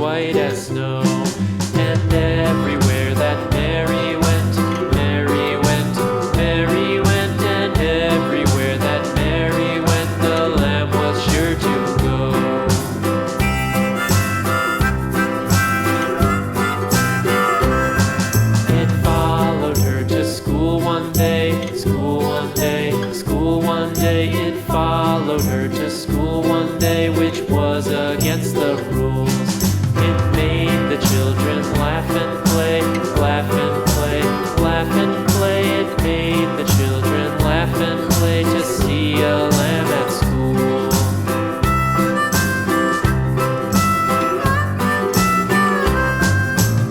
white as snow. And everywhere that Mary went, Mary went, Mary went, and everywhere that Mary went, the lamb was sure to go. It followed her to school one day, school one day, school one day. It followed her to school one day, which was against the rules. It made the children laugh and play, laugh and play, laugh and play. It made the children laugh and play to see a lamb at school.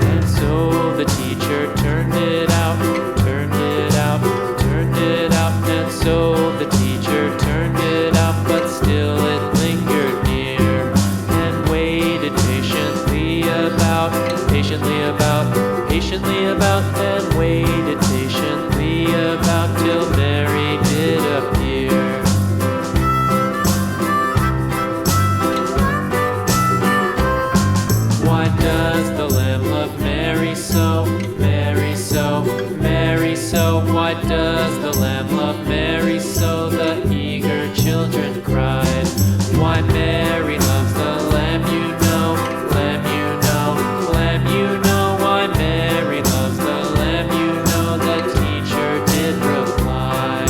And so the teacher turned it out, turned it out, turned it out. And so the teacher turned it out, but still it lingered near and waited patiently about, patiently about, and waited patiently about till Mary did appear. Why does the lamb love Mary so, Mary so, Mary so? Why does the lamb love Mary so? The eager children cried. Why Mary loves the lamb, you know, lamb, you know, lamb, you know. Why Mary loves the lamb, you know, the teacher did reply.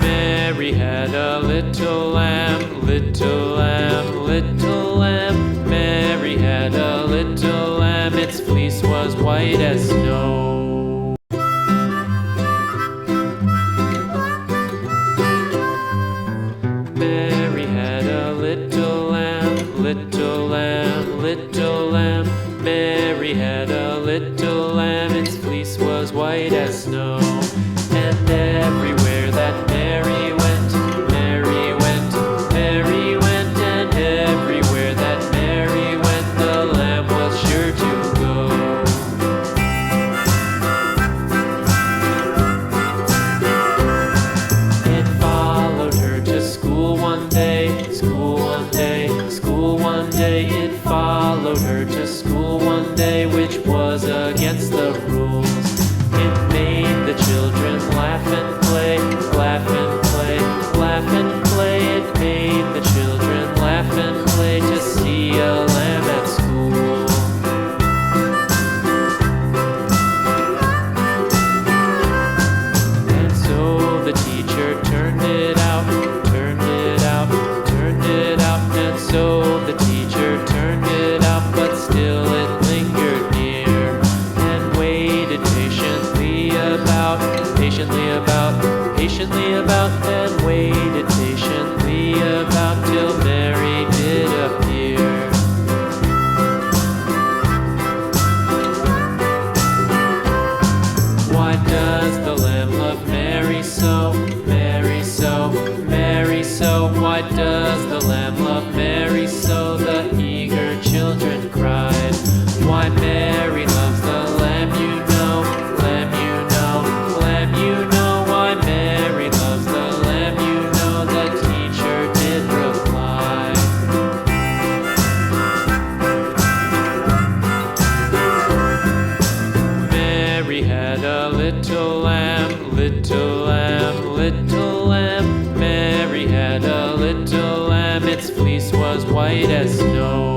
Mary had a little lamb, little lamb, little lamb. Mary had a little lamb, its fleece was white as snow. Mary had a little lamb, little lamb, little lamb. Mary had a little lamb, its fleece was white as snow. And everywhere that Mary went, Mary went, Mary went, and everywhere that Mary went, the lamb was sure to go. It followed her to school one day, school one day, school one day. It followed her to school one day, which was against the rules. It made the children laugh and play, laugh and play, laugh and play. It made the children laugh and play to see a lamb at school. And so the teacher turned it out, turned it out, turned it out. And so the teacher turned it out, but still it lingered near and waited patiently about, patiently about, and waited patiently about till Mary did appear. Why does the lamb love Mary so, Mary so, Mary so? Why does the lamb love Mary so? The eager children cried. Why Mary loves the lamb, you know, lamb, you know, lamb, you know. Why Mary loves the lamb, you know, the teacher did reply. Mary had a little lamb, little lamb, little lamb. Mary had a little lamb, its fleece was white as snow.